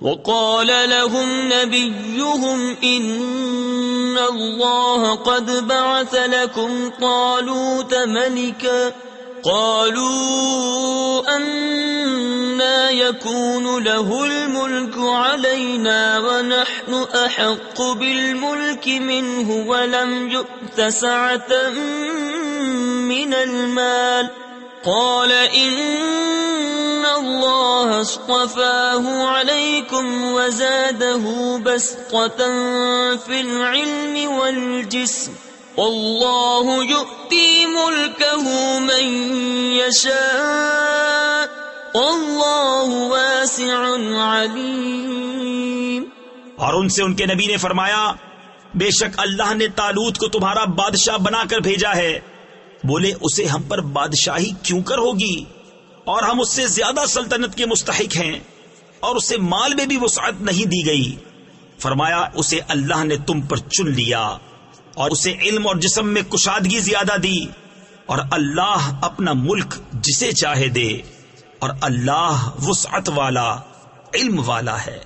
وقال لهم نبيهم إن الله قد بعث لكم طالوت ملكا قالوا أنى يكون له الملك علينا ونحن أحق بالملك منه ولم يؤت سعة من المال قال إن الله اصطفاه عليكم وزاده بسطة في العلم والجسم والله يؤتي ملكه من يشاء والله واسع عليم۔ اور ان سے ان کے نبی نے فرمایا بے شک اللہ نے طالوت کو تمہارا بادشاہ بنا کر بھیجا ہے۔ بولے اسے ہم پر بادشاہی کیوں کر ہوگی اور ہم اس سے زیادہ سلطنت کے مستحق ہیں، اور اسے مال میں بھی وسعت نہیں دی گئی۔ فرمایا اسے اللہ نے تم پر چن لیا اور اسے علم اور جسم میں کشادگی زیادہ دی، اور اللہ اپنا ملک جسے چاہے دے، اور اللہ وسعت والا علم والا ہے۔